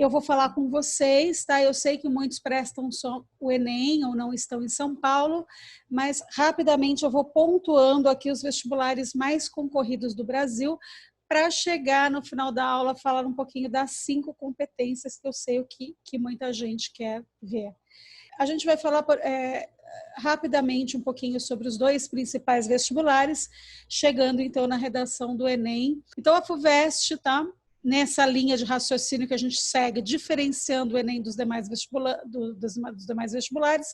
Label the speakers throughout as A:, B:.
A: eu vou falar com vocês, tá? Eu sei que muitos prestam só o Enem ou não estão em São Paulo, mas rapidamente eu vou pontuando aqui os vestibulares mais concorridos do Brasil para chegar no final da aula falar um pouquinho das 5 competências que eu sei que muita gente quer ver. A gente vai falar rapidamente um pouquinho sobre os 2 principais vestibulares, chegando então na redação do Enem. Então a FUVEST, tá? Nessa linha de raciocínio que a gente segue, diferenciando o Enem dos demais vestibulares,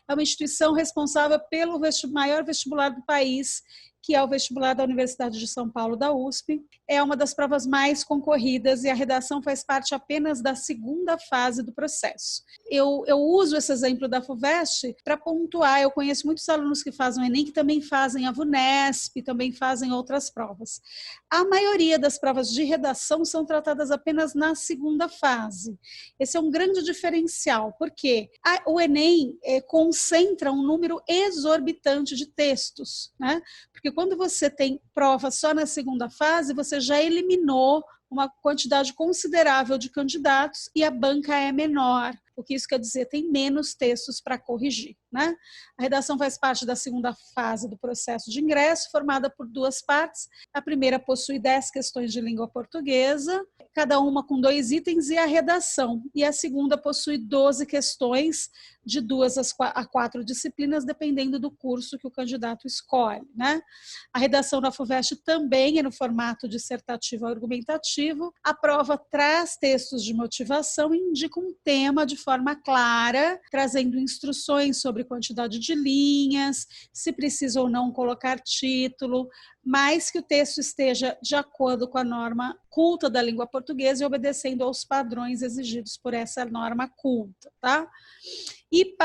A: é uma instituição responsável pelo maior vestibular do país, que é o vestibular da Universidade de São Paulo, da USP. É uma das provas mais concorridas e a redação faz parte apenas da 2ª fase do processo. Eu uso esse exemplo da FUVEST para pontuar. Eu conheço muitos alunos que fazem o Enem, que também fazem a VUNESP, também fazem outras provas. A maioria das provas de redação são tratadas apenas na 2ª fase. Esse é um grande diferencial, porque o Enem concentra um número exorbitante de textos, né? Porque quando você tem prova só na 2ª fase, você já eliminou uma quantidade considerável de candidatos e a banca é menor. O que isso quer dizer? Tem menos textos para corrigir, né? A redação faz parte da 2ª fase do processo de ingresso, formada por 2 partes. A primeira possui 10 questões de língua portuguesa, cada uma com 2 itens, e a redação. E a segunda possui 12 questões, de 2 a 4 disciplinas, dependendo do curso que o candidato escolhe, né? A redação da FUVEST também é no formato dissertativo argumentativo. A prova traz textos de motivação e indica um tema de forma clara, trazendo instruções sobre quantidade de linhas, se precisa ou não colocar título, mas que o texto esteja de acordo com a norma culta da língua portuguesa e obedecendo aos padrões exigidos por essa norma culta, tá? E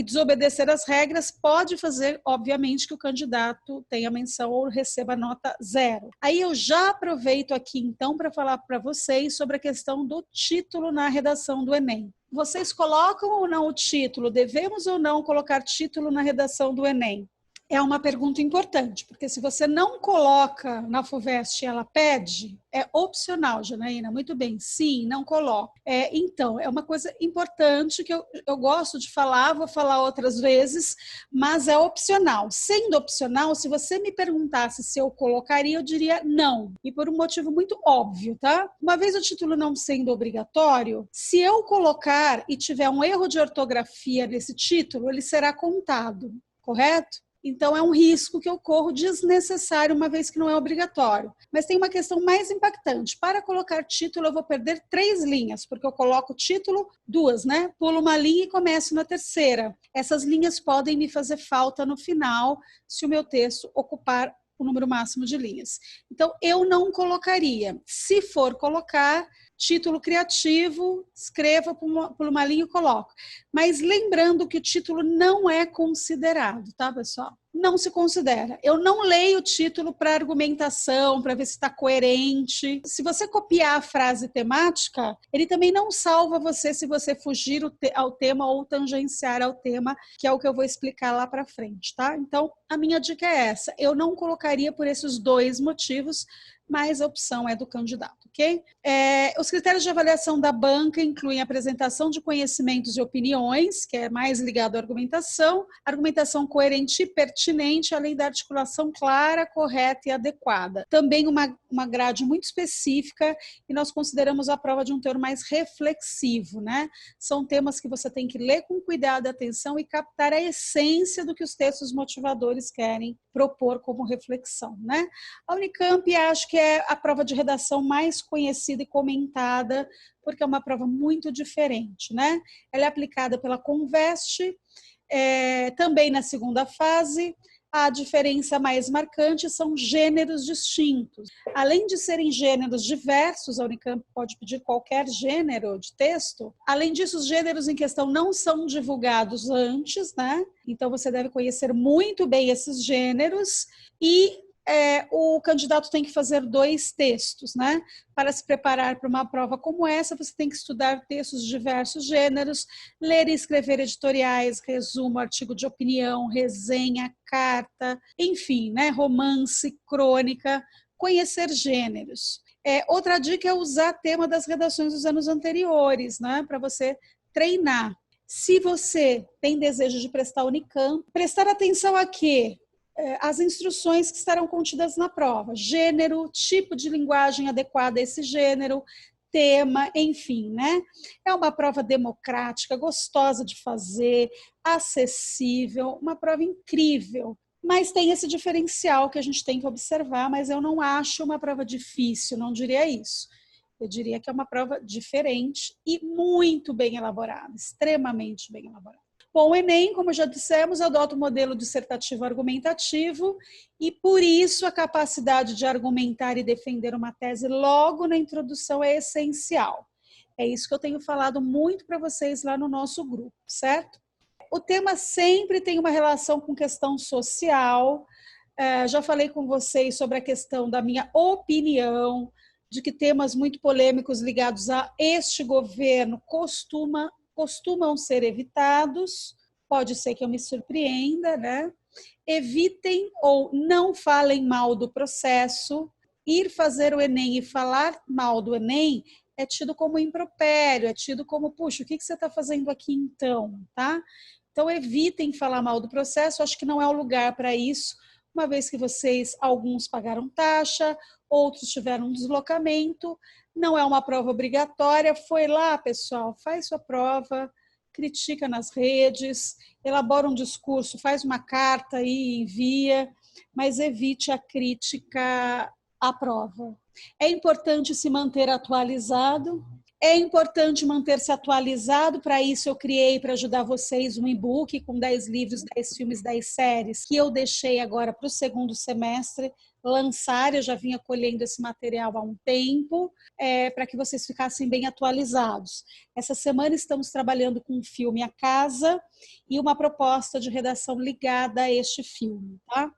A: desobedecer as regras pode fazer, obviamente, que o candidato tenha menção ou receba nota 0. Aí eu já aproveito aqui, então, para falar para vocês sobre a questão do título na redação do Enem. Vocês colocam ou não o título? Devemos ou não colocar título na redação do Enem? É uma pergunta importante, porque se você não coloca na FUVEST e ela pede, é opcional, Janaína, muito bem, sim, não coloca. Então, é uma coisa importante que eu gosto de falar, vou falar outras vezes, mas é opcional. Sendo opcional, se você me perguntasse se eu colocaria, eu diria não, e por um motivo muito óbvio, tá? Uma vez o título não sendo obrigatório, se eu colocar e tiver um erro de ortografia nesse título, ele será contado, correto? Então, é um risco que eu corro desnecessário, uma vez que não é obrigatório. Mas tem uma questão mais impactante. Para colocar título, eu vou perder 3 linhas, porque eu coloco título 2, né? Pulo uma linha e começo na 3ª. Essas linhas podem me fazer falta no final, se o meu texto ocupar o número máximo de linhas. Então, eu não colocaria. Se for colocar, título criativo, escreva por uma linha e coloco. Mas lembrando que o título não é considerado, tá, pessoal? Não se considera. Eu não leio o título para argumentação, para ver se está coerente. Se você copiar a frase temática, ele também não salva você se você fugir ao tema ou tangenciar ao tema, que é o que eu vou explicar lá para frente, tá? Então, a minha dica é essa. Eu não colocaria por esses 2 motivos, mas a opção é do candidato, ok? Os critérios de avaliação da banca incluem a apresentação de conhecimentos e opiniões, que é mais ligado à argumentação coerente e pertinente, além da articulação clara, correta e adequada. Também uma grade muito específica, e nós consideramos a prova de um teor mais reflexivo, né? São temas que você tem que ler com cuidado e atenção e captar a essência do que os textos motivadores querem propor como reflexão, né? A Unicamp, acho que é a prova de redação mais conhecida e comentada, porque é uma prova muito diferente, né? Ela é aplicada pela Conveste, também na 2ª fase. A diferença mais marcante são gêneros distintos. Além de serem gêneros diversos, a Unicamp pode pedir qualquer gênero de texto. Além disso, os gêneros em questão não são divulgados antes, né? Então, você deve conhecer muito bem esses gêneros e o candidato tem que fazer 2 textos, né? Para se preparar para uma prova como essa, você tem que estudar textos de diversos gêneros, ler e escrever editoriais, resumo, artigo de opinião, resenha, carta, enfim, né? Romance, crônica, conhecer gêneros. Outra dica é usar tema das redações dos anos anteriores, né, para você treinar. Se você tem desejo de prestar Unicamp, prestar atenção a quê? As instruções que estarão contidas na prova, gênero, tipo de linguagem adequada a esse gênero, tema, enfim, né? É uma prova democrática, gostosa de fazer, acessível, uma prova incrível. Mas tem esse diferencial que a gente tem que observar, mas eu não acho uma prova difícil, não diria isso. Eu diria que é uma prova diferente e muito bem elaborada, extremamente bem elaborada. Bom, o Enem, como já dissemos, adota o modelo dissertativo argumentativo e, por isso, a capacidade de argumentar e defender uma tese logo na introdução é essencial. É isso que eu tenho falado muito para vocês lá no nosso grupo, certo? O tema sempre tem uma relação com questão social. Já falei com vocês sobre a questão da minha opinião, de que temas muito polêmicos ligados a este governo costumam ser evitados, pode ser que eu me surpreenda, né? Evitem ou não falem mal do processo. Ir fazer o Enem e falar mal do Enem é tido como impropério, é tido como, puxa, o que você está fazendo aqui então, tá? Então, evitem falar mal do processo, acho que não é o lugar para isso, uma vez que vocês, alguns pagaram taxa, outros tiveram um deslocamento, não é uma prova obrigatória, foi lá, pessoal, faz sua prova, critica nas redes, elabora um discurso, faz uma carta e envia, mas evite a crítica à prova. É importante se manter atualizado, é importante manter-se atualizado, para isso eu criei, para ajudar vocês, um e-book com 10 livros, 10 filmes, 10 séries, que eu deixei agora para o segundo semestre lançar, eu já vinha colhendo esse material há um tempo, para que vocês ficassem bem atualizados. Essa semana estamos trabalhando com um filme A Casa e uma proposta de redação ligada a este filme, tá?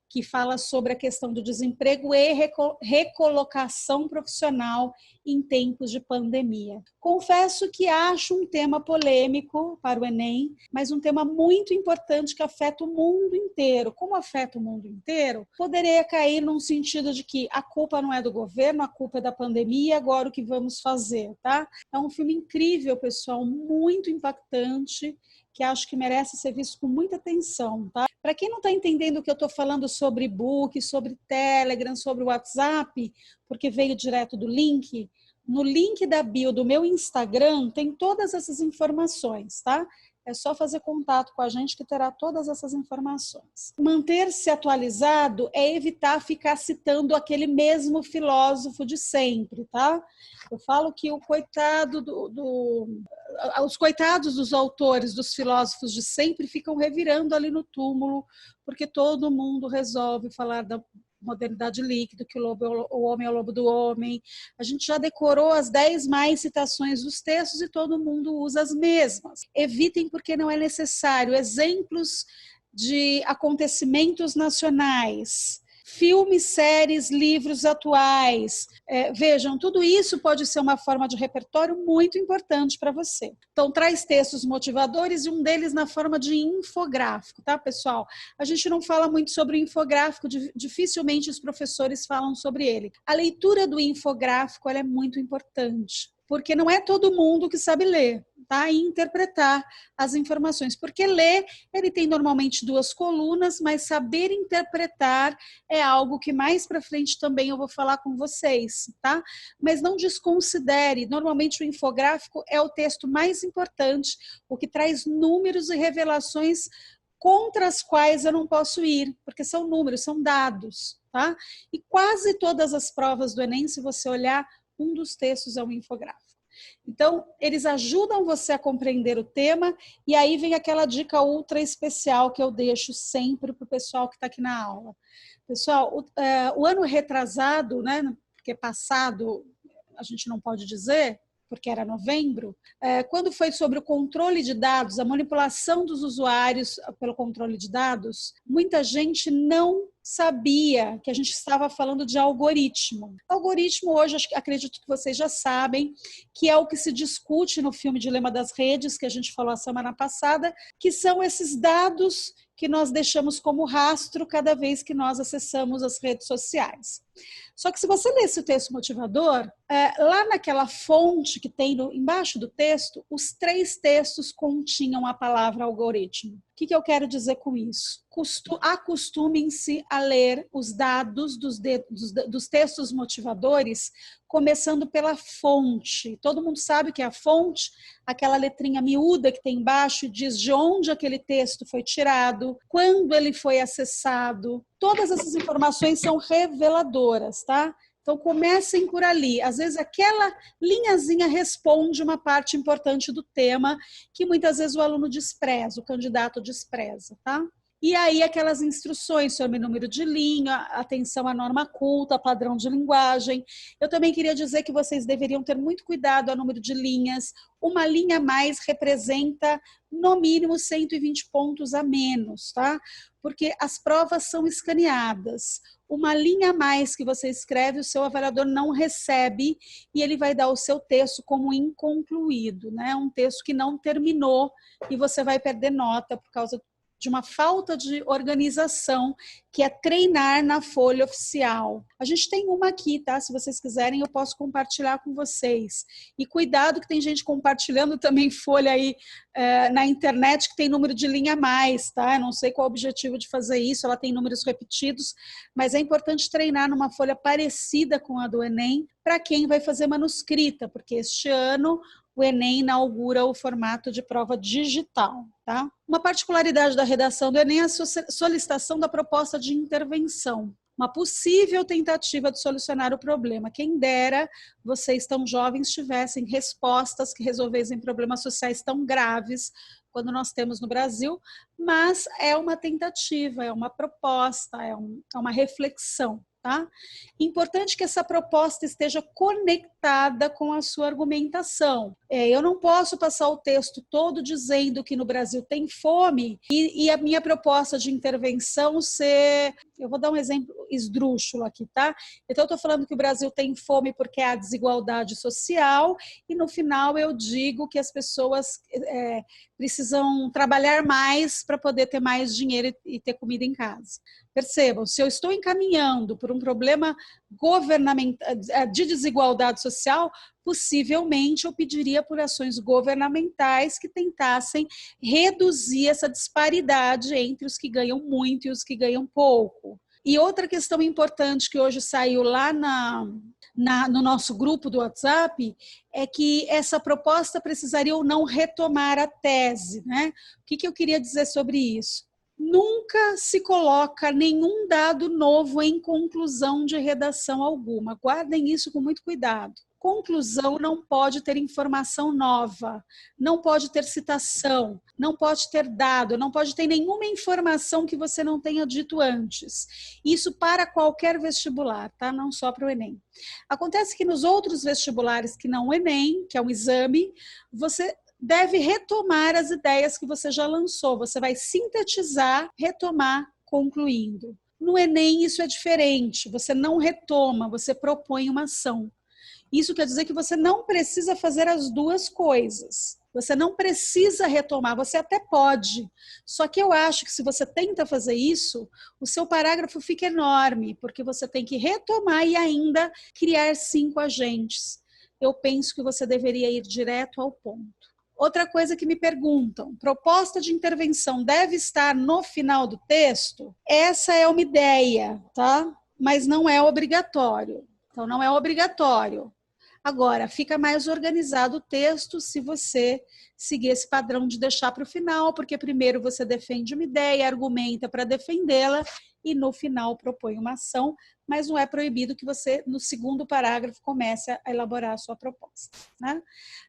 A: Que fala sobre a questão do desemprego e recolocação profissional em tempos de pandemia. Confesso que acho um tema polêmico para o Enem, mas um tema muito importante que afeta o mundo inteiro. Como afeta o mundo inteiro, poderia cair num sentido de que a culpa não é do governo, a culpa é da pandemia, agora o que vamos fazer, tá? É um filme incrível, pessoal, muito impactante, que acho que merece ser visto com muita atenção, tá? Para quem não está entendendo o que eu estou falando sobre e-book, sobre Telegram, sobre WhatsApp, porque veio direto do link, no link da bio do meu Instagram tem todas essas informações, tá? É só fazer contato com a gente que terá todas essas informações. Manter-se atualizado é evitar ficar citando aquele mesmo filósofo de sempre, tá? Eu falo que o coitado os coitados dos autores, dos filósofos de sempre, ficam revirando ali no túmulo, porque todo mundo resolve falar da modernidade líquida, que o homem é o lobo do homem. A gente já decorou as 10 mais citações dos textos e todo mundo usa as mesmas. Evitem porque não é necessário. Exemplos de acontecimentos nacionais, filmes, séries, livros atuais. Vejam, tudo isso pode ser uma forma de repertório muito importante para você. Então, traz textos motivadores e um deles na forma de infográfico, tá, pessoal? A gente não fala muito sobre o infográfico, dificilmente os professores falam sobre ele. A leitura do infográfico ela é muito importante, porque não é todo mundo que sabe ler, tá? E interpretar as informações, porque ler, ele tem normalmente 2 colunas, mas saber interpretar é algo que mais para frente também eu vou falar com vocês, tá? Mas não desconsidere, normalmente o infográfico é o texto mais importante, o que traz números e revelações contra as quais eu não posso ir, porque são números, são dados, tá? E quase todas as provas do Enem, se você olhar, um dos textos é um infográfico. Então, eles ajudam você a compreender o tema, e aí vem aquela dica ultra especial que eu deixo sempre para o pessoal que está aqui na aula. Pessoal, o ano retrasado, né, porque passado a gente não pode dizer, porque era novembro, quando foi sobre o controle de dados, a manipulação dos usuários pelo controle de dados, muita gente não sabia que a gente estava falando de algoritmo. Algoritmo hoje, acredito que vocês já sabem, que é o que se discute no filme Dilema das Redes, que a gente falou a semana passada, que são esses dados que nós deixamos como rastro cada vez que nós acessamos as redes sociais. Só que se você lesse o texto motivador, lá naquela fonte que tem embaixo do texto, os 3 textos continham a palavra algoritmo. O que eu quero dizer com isso? Acostumem-se a ler os dados dos textos motivadores, começando pela fonte. Todo mundo sabe que é a fonte, aquela letrinha miúda que tem embaixo, diz de onde aquele texto foi tirado, quando ele foi acessado. Todas essas informações são reveladoras, tá? Então, comecem por ali. Às vezes, aquela linhazinha responde uma parte importante do tema que muitas vezes o aluno despreza, o candidato despreza, tá? E aí, aquelas instruções sobre número de linha, atenção à norma culta, padrão de linguagem. Eu também queria dizer que vocês deveriam ter muito cuidado ao número de linhas. Uma linha a mais representa, no mínimo, 120 pontos a menos, tá? Porque as provas são escaneadas. Uma linha a mais que você escreve, o seu avaliador não recebe e ele vai dar o seu texto como inconcluído, né? Um texto que não terminou e você vai perder nota por causa de uma falta de organização, que é treinar na folha oficial. A gente tem uma aqui, tá? Se vocês quiserem, eu posso compartilhar com vocês. E cuidado que tem gente compartilhando também folha aí na internet que tem número de linha a mais, tá? Eu não sei qual é o objetivo de fazer isso, ela tem números repetidos, mas é importante treinar numa folha parecida com a do Enem para quem vai fazer manuscrita, porque este ano o Enem inaugura o formato de prova digital, tá? Uma particularidade da redação do Enem é a solicitação da proposta de intervenção, uma possível tentativa de solucionar o problema. Quem dera vocês tão jovens tivessem respostas que resolvessem problemas sociais tão graves quando nós temos no Brasil, mas é uma tentativa, é uma proposta, é uma reflexão. Tá? Importante que essa proposta esteja conectada com a sua argumentação. Eu não posso passar o texto todo dizendo que no Brasil tem fome e a minha proposta de intervenção ser... Eu vou dar um exemplo esdrúxulo aqui, tá? Então, eu estou falando que o Brasil tem fome porque há desigualdade social e no final eu digo que as pessoas precisam trabalhar mais para poder ter mais dinheiro e ter comida em casa. Percebam, se eu estou encaminhando por um problema governamental de desigualdade social, possivelmente eu pediria por ações governamentais que tentassem reduzir essa disparidade entre os que ganham muito e os que ganham pouco. E outra questão importante que hoje saiu lá no nosso grupo do WhatsApp é que essa proposta precisaria ou não retomar a tese, né? O que eu queria dizer sobre isso? Nunca se coloca nenhum dado novo em conclusão de redação alguma. Guardem isso com muito cuidado. Conclusão não pode ter informação nova, não pode ter citação, não pode ter dado, não pode ter nenhuma informação que você não tenha dito antes. Isso para qualquer vestibular, tá? Não só para o Enem. Acontece que nos outros vestibulares que não o Enem, que é um exame, você deve retomar as ideias que você já lançou. Você vai sintetizar, retomar, concluindo. No Enem isso é diferente. Você não retoma, você propõe uma ação. Isso quer dizer que você não precisa fazer as duas coisas. Você não precisa retomar, você até pode. Só que eu acho que se você tenta fazer isso, o seu parágrafo fica enorme, porque você tem que retomar e ainda criar 5 agentes. Eu penso que você deveria ir direto ao ponto. Outra coisa que me perguntam, proposta de intervenção deve estar no final do texto? Essa é uma ideia, tá? Mas não é obrigatório. Então, não é obrigatório. Agora, fica mais organizado o texto se você seguir esse padrão de deixar para o final, porque primeiro você defende uma ideia, argumenta para defendê-la e no final propõe uma ação, mas não é proibido que você, no segundo parágrafo, comece a elaborar a sua proposta, né?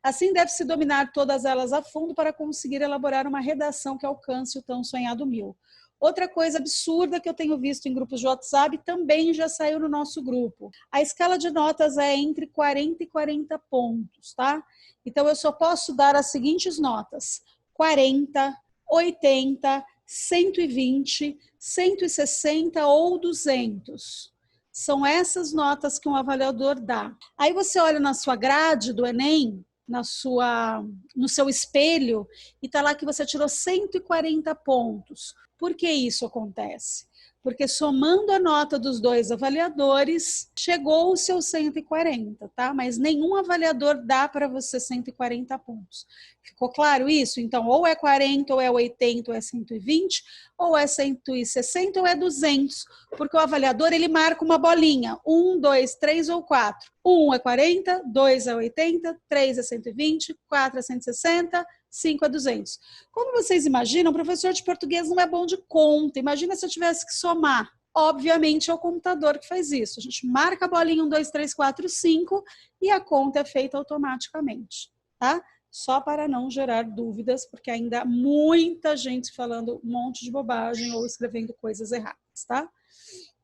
A: Assim, deve-se dominar todas elas a fundo para conseguir elaborar uma redação que alcance o tão sonhado 1000. Outra coisa absurda que eu tenho visto em grupos de WhatsApp também já saiu no nosso grupo. A escala de notas é entre 40 e 40 pontos, tá? Então, eu só posso dar as seguintes notas: 40, 80, 120, 160 ou 200. São essas notas que um avaliador dá. Aí você olha na sua grade do Enem, no seu espelho, e está lá que você tirou 140 pontos. Por que isso acontece? Porque somando a nota dos dois avaliadores, chegou os seus 140, tá? Mas nenhum avaliador dá para você 140 pontos. Ficou claro isso? Então, ou é 40, ou é 80, ou é 120, ou é 160, ou é 200. Porque o avaliador, ele marca uma bolinha. 1, 2, 3 ou 4. 1 é 40, 2 é 80, 3 é 120, 4 é 160, 5 a 200. Como vocês imaginam, o professor de português não é bom de conta. Imagina se eu tivesse que somar. Obviamente é o computador que faz isso. A gente marca a bolinha 1, 2, 3, 4, 5 e a conta é feita automaticamente, tá? Só para não gerar dúvidas, porque ainda há muita gente falando um monte de bobagem ou escrevendo coisas erradas, tá?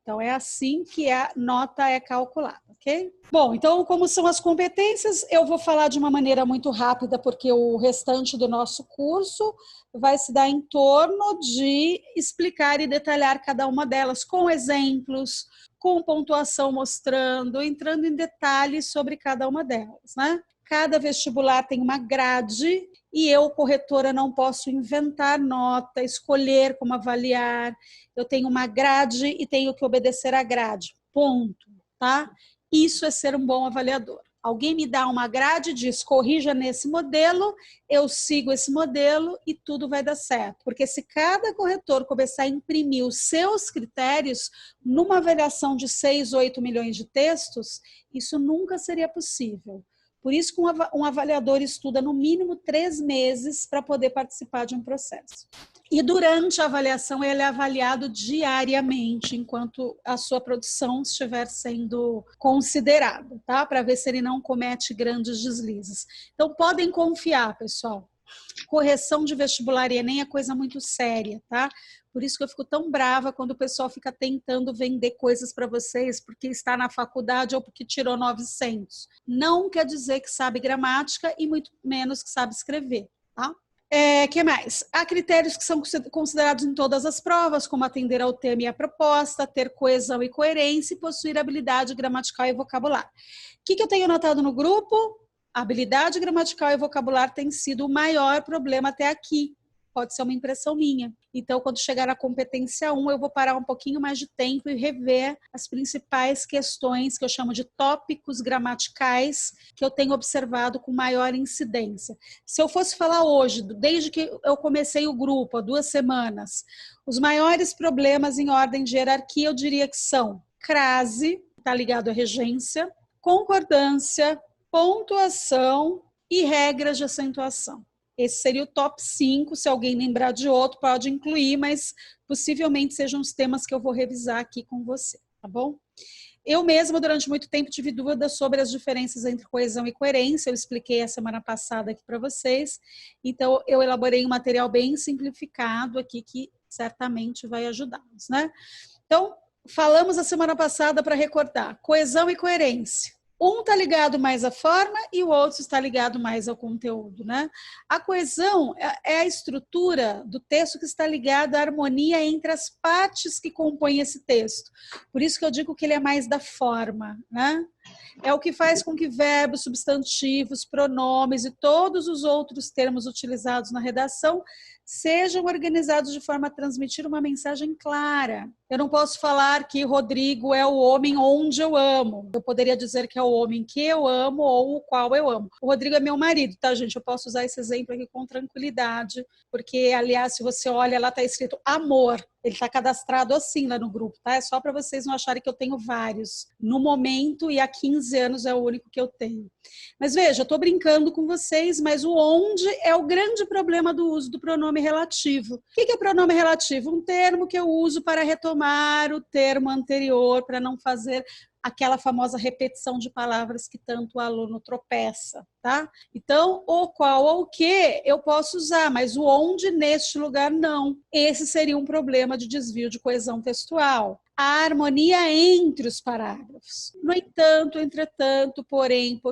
A: Então, é assim que a nota é calculada, ok? Bom, então, como são as competências, eu vou falar de uma maneira muito rápida, porque o restante do nosso curso vai se dar em torno de explicar e detalhar cada uma delas, com exemplos, com pontuação mostrando, entrando em detalhes sobre cada uma delas, né? Cada vestibular tem uma grade e eu, corretora, não posso inventar nota, escolher como avaliar. Eu tenho uma grade e tenho que obedecer à grade. Ponto, tá? Isso é ser um bom avaliador. Alguém me dá uma grade e diz, corrija nesse modelo, eu sigo esse modelo e tudo vai dar certo. Porque se cada corretor começar a imprimir os seus critérios numa avaliação de 6, 8 milhões de textos, isso nunca seria possível. Por isso que um avaliador estuda no mínimo 3 meses para poder participar de um processo. E durante a avaliação ele é avaliado diariamente, enquanto a sua produção estiver sendo considerada, tá? Para ver se ele não comete grandes deslizes. Então podem confiar, pessoal. Correção de vestibular e Enem é coisa muito séria, tá? Por isso que eu fico tão brava quando o pessoal fica tentando vender coisas para vocês porque está na faculdade ou porque tirou 900. Não quer dizer que sabe gramática e muito menos que sabe escrever, tá? Que mais? Há critérios que são considerados em todas as provas, como atender ao tema e à proposta, ter coesão e coerência e possuir habilidade gramatical e vocabular. O que eu tenho notado no grupo? A habilidade gramatical e vocabular tem sido o maior problema até aqui. Pode ser uma impressão minha. Então, quando chegar na competência 1, eu vou parar um pouquinho mais de tempo e rever as principais questões que eu chamo de tópicos gramaticais que eu tenho observado com maior incidência. Se eu fosse falar hoje, desde que eu comecei o grupo, há 2 semanas, os maiores problemas em ordem de hierarquia, eu diria que são crase, está ligado à regência, concordância, pontuação e regras de acentuação. Esse seria o top 5, se alguém lembrar de outro, pode incluir, mas possivelmente sejam os temas que eu vou revisar aqui com você, tá bom? Eu mesma, durante muito tempo, tive dúvidas sobre as diferenças entre coesão e coerência, eu expliquei a semana passada aqui para vocês, então eu elaborei um material bem simplificado aqui, que certamente vai ajudá-los, né? Então, falamos a semana passada para recordar, coesão e coerência. Um está ligado mais à forma e o outro está ligado mais ao conteúdo, né? A coesão é a estrutura do texto que está ligada à harmonia entre as partes que compõem esse texto. Por isso que eu digo que ele é mais da forma, né? É o que faz com que verbos, substantivos, pronomes e todos os outros termos utilizados na redação sejam organizados de forma a transmitir uma mensagem clara. Eu não posso falar que Rodrigo é o homem onde eu amo. Eu poderia dizer que é o homem que eu amo ou o qual eu amo. O Rodrigo é meu marido, tá, gente? Eu posso usar esse exemplo aqui com tranquilidade, porque, aliás, se você olha, lá está escrito amor. Ele está cadastrado assim lá no grupo, tá? É só para vocês não acharem que eu tenho vários. No momento, e há 15 anos é o único que eu tenho. Mas veja, eu estou brincando com vocês, mas o onde é o grande problema do uso do pronome relativo. O que é pronome relativo? Um termo que eu uso para retomar o termo anterior, para não fazer aquela famosa repetição de palavras que tanto o aluno tropeça, tá? Então, o qual ou o que eu posso usar, mas o onde neste lugar não. Esse seria um problema de desvio de coesão textual. A harmonia entre os parágrafos. No entanto, entretanto, porém,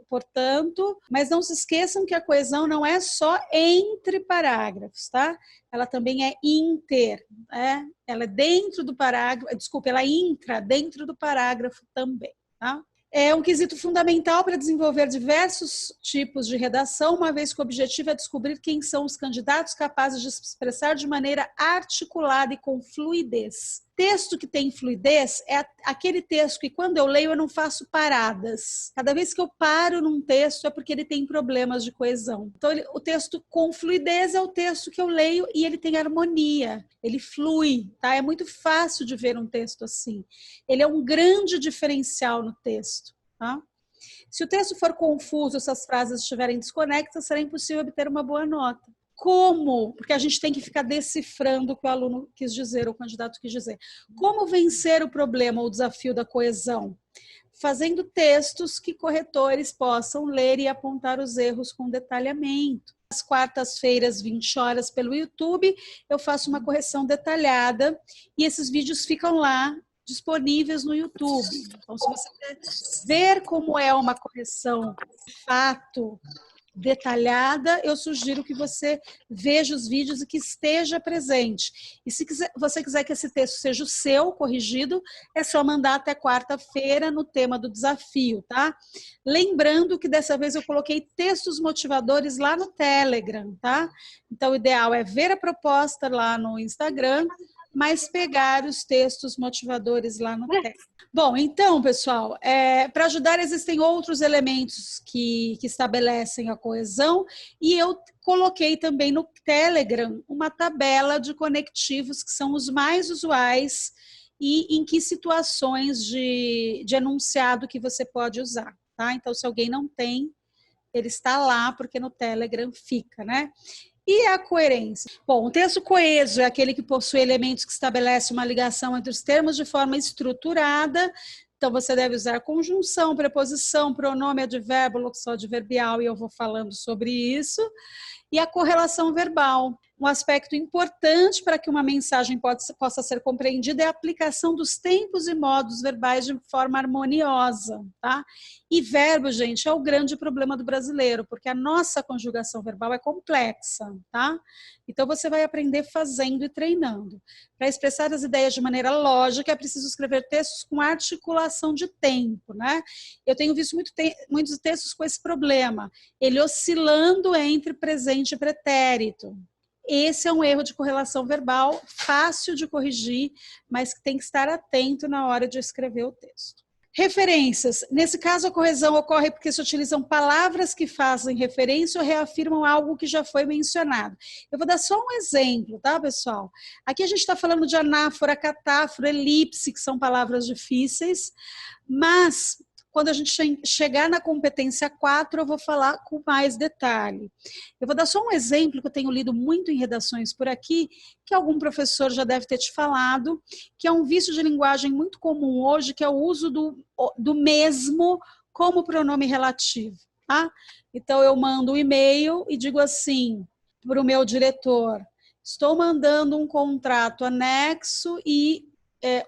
A: portanto, mas não se esqueçam que a coesão não é só entre parágrafos, tá? Ela também é inter, né? Ela é dentro do parágrafo, desculpa, ela entra dentro do parágrafo também, tá? É um quesito fundamental para desenvolver diversos tipos de redação, uma vez que o objetivo é descobrir quem são os candidatos capazes de se expressar de maneira articulada e com fluidez. Texto que tem fluidez é aquele texto que, quando eu leio, eu não faço paradas. Cada vez que eu paro num texto é porque ele tem problemas de coesão. Então, o texto com fluidez é o texto que eu leio e ele tem harmonia, ele flui, tá? É muito fácil de ver um texto assim. Ele é um grande diferencial no texto, tá? Se o texto for confuso, se as frases estiverem desconexas, será impossível obter uma boa nota. Como? Porque a gente tem que ficar decifrando o que o aluno quis dizer, o candidato quis dizer. Como vencer o problema, o desafio da coesão? Fazendo textos que corretores possam ler e apontar os erros com detalhamento. Às quartas-feiras, 20 horas, pelo YouTube, eu faço uma correção detalhada e esses vídeos ficam lá disponíveis no YouTube. Então, se você quer ver como é uma correção de fato detalhada, eu sugiro que você veja os vídeos e que esteja presente. E se você quiser que esse texto seja o seu, corrigido, é só mandar até quarta-feira no tema do desafio, tá? Lembrando que dessa vez eu coloquei textos motivadores lá no Telegram, tá? Então o ideal é ver a proposta lá no Instagram, mas pegar os textos motivadores lá no Telegram. Bom, então, pessoal, para ajudar existem outros elementos que estabelecem a coesão e eu coloquei também no Telegram uma tabela de conectivos que são os mais usuais e em que situações de enunciado que você pode usar, tá? Então, se alguém não tem, ele está lá porque no Telegram fica, né? E a coerência? Bom, o texto coeso é aquele que possui elementos que estabelecem uma ligação entre os termos de forma estruturada. Então, você deve usar conjunção, preposição, pronome, advérbio, locução adverbial, e eu vou falando sobre isso. E a correlação verbal. Um aspecto importante para que uma mensagem possa ser compreendida é a aplicação dos tempos e modos verbais de forma harmoniosa, tá? E verbo, gente, é o grande problema do brasileiro, porque a nossa conjugação verbal é complexa, tá? Então, você vai aprender fazendo e treinando. Para expressar as ideias de maneira lógica, é preciso escrever textos com articulação de tempo, né? Eu tenho visto muitos textos com esse problema, ele oscilando entre presente e pretérito. Esse é um erro de correlação verbal, fácil de corrigir, mas que tem que estar atento na hora de escrever o texto. Referências. Nesse caso, a correção ocorre porque se utilizam palavras que fazem referência ou reafirmam algo que já foi mencionado. Eu vou dar só um exemplo, tá, pessoal? Aqui a gente está falando de anáfora, catáfora, elipse, que são palavras difíceis, mas quando a gente chegar na competência 4, eu vou falar com mais detalhe. Eu vou dar só um exemplo que eu tenho lido muito em redações por aqui, que algum professor já deve ter te falado, que é um vício de linguagem muito comum hoje, que é o uso do mesmo como pronome relativo. Tá? Então, eu mando um e-mail e digo assim para o meu diretor, estou mandando um contrato anexo e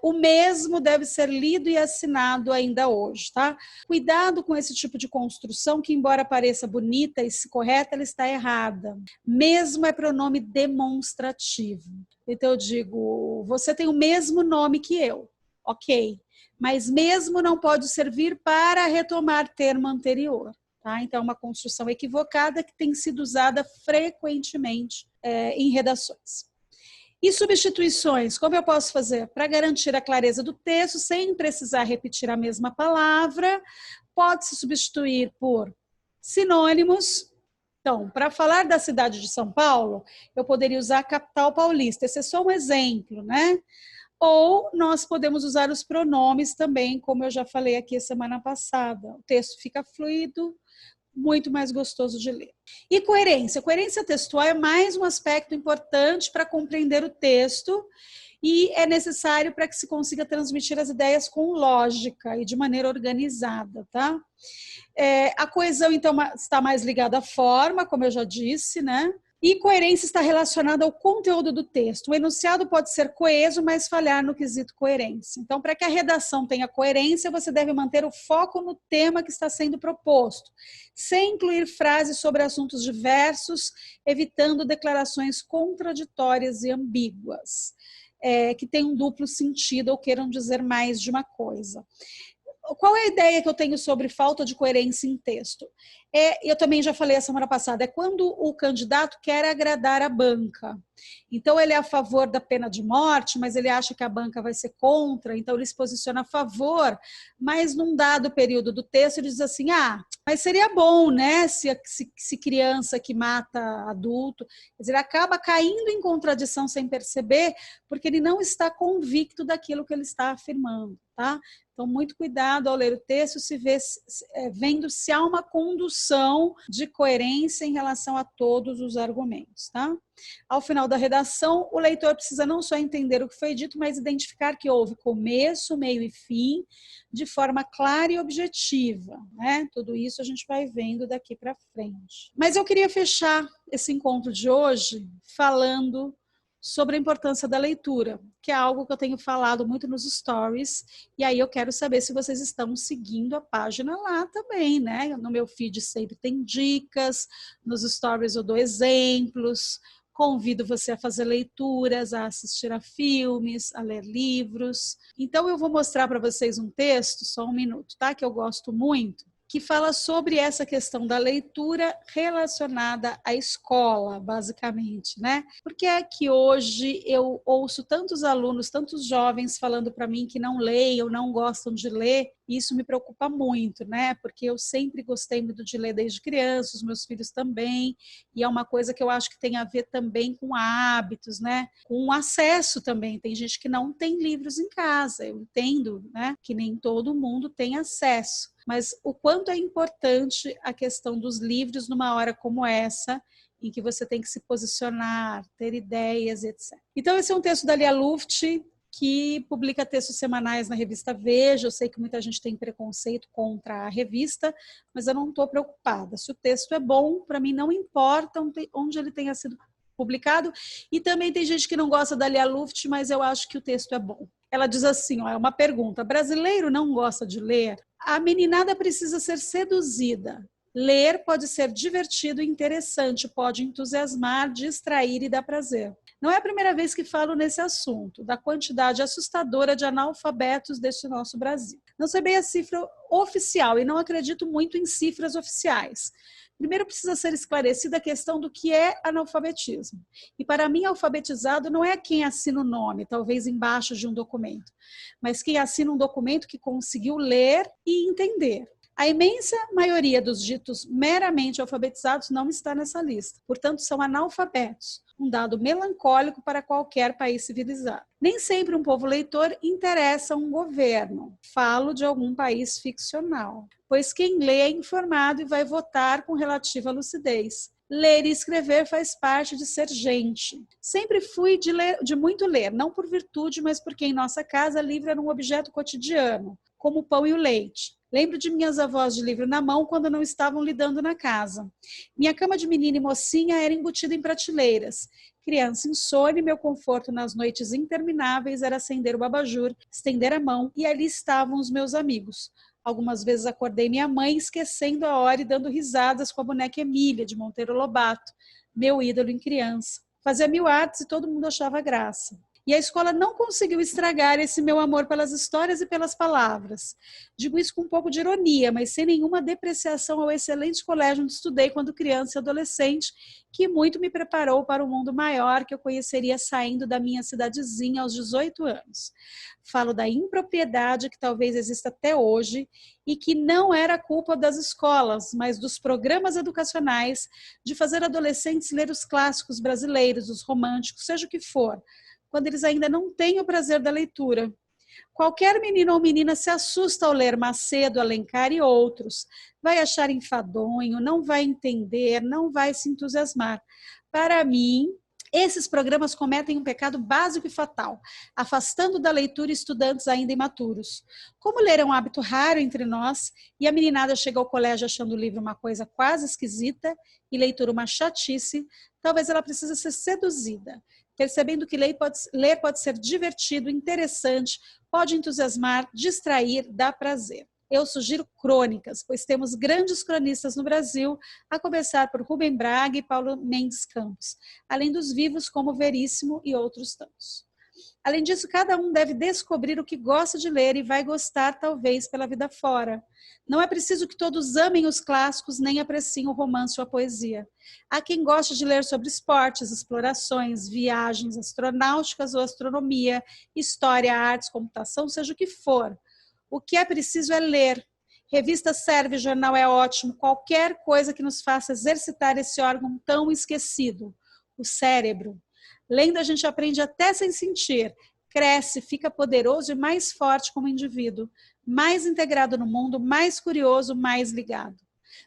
A: o mesmo deve ser lido e assinado ainda hoje, tá? Cuidado com esse tipo de construção que, embora pareça bonita e correta, ela está errada. Mesmo é pronome demonstrativo. Então eu digo, você tem o mesmo nome que eu, ok? Mas mesmo não pode servir para retomar termo anterior. Tá? Então, é uma construção equivocada que tem sido usada frequentemente em redações. E substituições, como eu posso fazer? Para garantir a clareza do texto, sem precisar repetir a mesma palavra, pode-se substituir por sinônimos. Então, para falar da cidade de São Paulo, eu poderia usar a capital paulista. Esse é só um exemplo, né? Ou nós podemos usar os pronomes também, como eu já falei aqui semana passada. O texto fica fluido, muito mais gostoso de ler. E coerência. Coerência textual é mais um aspecto importante para compreender o texto e é necessário para que se consiga transmitir as ideias com lógica e de maneira organizada, tá? A coesão, então, está mais ligada à forma, como eu já disse, né? E coerência está relacionada ao conteúdo do texto. O enunciado pode ser coeso, mas falhar no quesito coerência. Então, para que a redação tenha coerência, você deve manter o foco no tema que está sendo proposto, sem incluir frases sobre assuntos diversos, evitando declarações contraditórias e ambíguas, que tenham um duplo sentido ou queiram dizer mais de uma coisa. qual é a ideia que eu tenho sobre falta de coerência em texto? Eu também já falei a semana passada, é quando o candidato quer agradar a banca. Então, ele é a favor da pena de morte, mas ele acha que a banca vai ser contra, então ele se posiciona a favor, mas num dado período do texto ele diz assim, mas seria bom, né, se criança que mata adulto, quer dizer, acaba caindo em contradição sem perceber, porque ele não está convicto daquilo que ele está afirmando, tá? Então, muito cuidado ao ler o texto, vendo se há uma condução de coerência em relação a todos os argumentos, tá? Ao final da redação, o leitor precisa não só entender o que foi dito, mas identificar que houve começo, meio e fim, de forma clara e objetiva, né? Tudo isso a gente vai vendo daqui para frente. Mas eu queria fechar esse encontro de hoje falando sobre a importância da leitura, que é algo que eu tenho falado muito nos stories, e aí eu quero saber se vocês estão seguindo a página lá também, né? No meu feed sempre tem dicas, nos stories eu dou exemplos, convido você a fazer leituras, a assistir a filmes, a ler livros. Então eu vou mostrar para vocês um texto, só um minuto, tá? Que eu gosto muito, que fala sobre essa questão da leitura relacionada à escola, basicamente, né? Porque é que hoje eu ouço tantos alunos, tantos jovens falando para mim que não leem ou não gostam de ler, e isso me preocupa muito, né? Porque eu sempre gostei muito de ler desde criança, os meus filhos também, e é uma coisa que eu acho que tem a ver também com hábitos, né? Com acesso também. Tem gente que não tem livros em casa, eu entendo, né? Que nem todo mundo tem acesso. Mas o quanto é importante a questão dos livros numa hora como essa, em que você tem que se posicionar, ter ideias, etc. Então, esse é um texto da Lia Luft, que publica textos semanais na revista Veja. Eu sei que muita gente tem preconceito contra a revista, mas eu não estou preocupada. Se o texto é bom, para mim não importa onde ele tenha sido publicado. E também tem gente que não gosta da Lia Luft, mas eu acho que o texto é bom. Ela diz assim, é uma pergunta, brasileiro não gosta de ler? A meninada precisa ser seduzida. Ler pode ser divertido e interessante, pode entusiasmar, distrair e dar prazer. Não é a primeira vez que falo nesse assunto, da quantidade assustadora de analfabetos deste nosso Brasil. Não sei bem a cifra oficial e não acredito muito em cifras oficiais. Primeiro precisa ser esclarecida a questão do que é analfabetismo. E para mim, alfabetizado não é quem assina o nome, talvez embaixo de um documento, mas quem assina um documento que conseguiu ler e entender. A imensa maioria dos ditos meramente alfabetizados não está nessa lista, portanto, são analfabetos, um dado melancólico para qualquer país civilizado. Nem sempre um povo leitor interessa um governo. Falo de algum país ficcional, pois quem lê é informado e vai votar com relativa lucidez. Ler e escrever faz parte de ser gente. Sempre fui de muito ler, não por virtude, mas porque em nossa casa livro era um objeto cotidiano, como o pão e o leite. Lembro de minhas avós de livro na mão quando não estavam lidando na casa. Minha cama de menina e mocinha era embutida em prateleiras. Criança insone, meu conforto nas noites intermináveis era acender o abajur, estender a mão, e ali estavam os meus amigos. Algumas vezes acordei minha mãe esquecendo a hora e dando risadas com a boneca Emília, de Monteiro Lobato, meu ídolo em criança. Fazia mil artes e todo mundo achava graça. E a escola não conseguiu estragar esse meu amor pelas histórias e pelas palavras. Digo isso com um pouco de ironia, mas sem nenhuma depreciação ao excelente colégio onde estudei quando criança e adolescente, que muito me preparou para o mundo maior que eu conheceria saindo da minha cidadezinha aos 18 anos. Falo da impropriedade que talvez exista até hoje e que não era culpa das escolas, mas dos programas educacionais de fazer adolescentes ler os clássicos brasileiros, os românticos, seja o que for, quando eles ainda não têm o prazer da leitura. Qualquer menino ou menina se assusta ao ler Macedo, Alencar e outros. Vai achar enfadonho, não vai entender, não vai se entusiasmar. Para mim, esses programas cometem um pecado básico e fatal, afastando da leitura estudantes ainda imaturos. Como ler é um hábito raro entre nós, e a meninada chega ao colégio achando o livro uma coisa quase esquisita e leitura uma chatice, talvez ela precise ser seduzida, percebendo que ler pode ser divertido, interessante, pode entusiasmar, distrair, dar prazer. Eu sugiro crônicas, pois temos grandes cronistas no Brasil, a começar por Rubem Braga e Paulo Mendes Campos, além dos vivos como Veríssimo e outros tantos. Além disso, cada um deve descobrir o que gosta de ler e vai gostar, talvez, pela vida fora. Não é preciso que todos amem os clássicos, nem apreciem o romance ou a poesia. Há quem goste de ler sobre esportes, explorações, viagens astronáuticas ou astronomia, história, artes, computação, seja o que for. O que é preciso é ler. Revista serve, jornal é ótimo, qualquer coisa que nos faça exercitar esse órgão tão esquecido, o cérebro. Lendo, a gente aprende até sem sentir, cresce, fica poderoso e mais forte como indivíduo, mais integrado no mundo, mais curioso, mais ligado.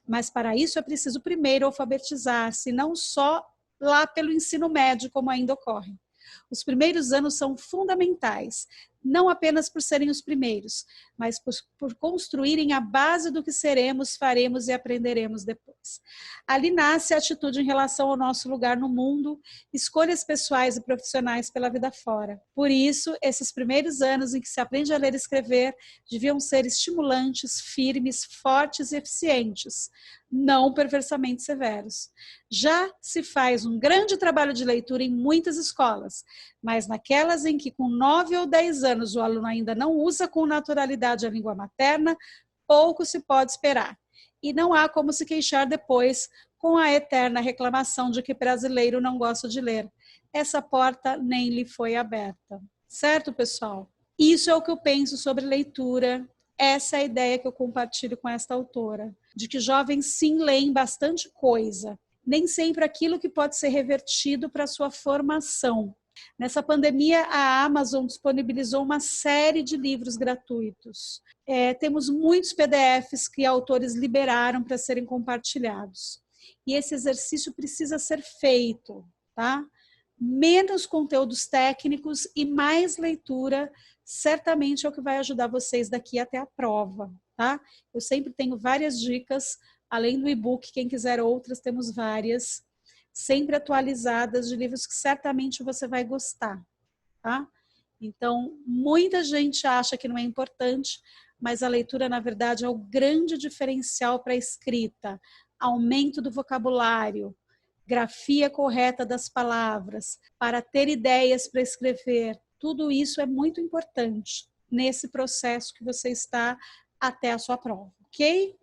A: Mas para isso é preciso primeiro alfabetizar-se, não só lá pelo ensino médio, como ainda ocorre. Os primeiros anos são fundamentais, não apenas por serem os primeiros, mas por construírem a base do que seremos, faremos e aprenderemos depois. Ali nasce a atitude em relação ao nosso lugar no mundo, escolhas pessoais e profissionais pela vida fora. Por isso, esses primeiros anos em que se aprende a ler e escrever deviam ser estimulantes, firmes, fortes e eficientes, não perversamente severos. Já se faz um grande trabalho de leitura em muitas escolas, mas naquelas em que com 9 ou 10 anos o aluno ainda não usa com naturalidade a língua materna, pouco se pode esperar. E não há como se queixar depois com a eterna reclamação de que brasileiro não gosta de ler. Essa porta nem lhe foi aberta. Certo, pessoal? Isso é o que eu penso sobre leitura. Essa é a ideia que eu compartilho com esta autora, de que jovens sim leem bastante coisa, nem sempre aquilo que pode ser revertido para a sua formação. Nessa pandemia, a Amazon disponibilizou uma série de livros gratuitos. Temos muitos PDFs que autores liberaram para serem compartilhados. E esse exercício precisa ser feito, tá? Menos conteúdos técnicos e mais leitura, certamente é o que vai ajudar vocês daqui até a prova, tá? Eu sempre tenho várias dicas, além do e-book, quem quiser outras, temos várias, sempre atualizadas, de livros que certamente você vai gostar, tá? Então, muita gente acha que não é importante, mas a leitura, na verdade, é o grande diferencial para a escrita, aumento do vocabulário, grafia correta das palavras, para ter ideias para escrever. Tudo isso é muito importante nesse processo que você está até a sua prova, ok?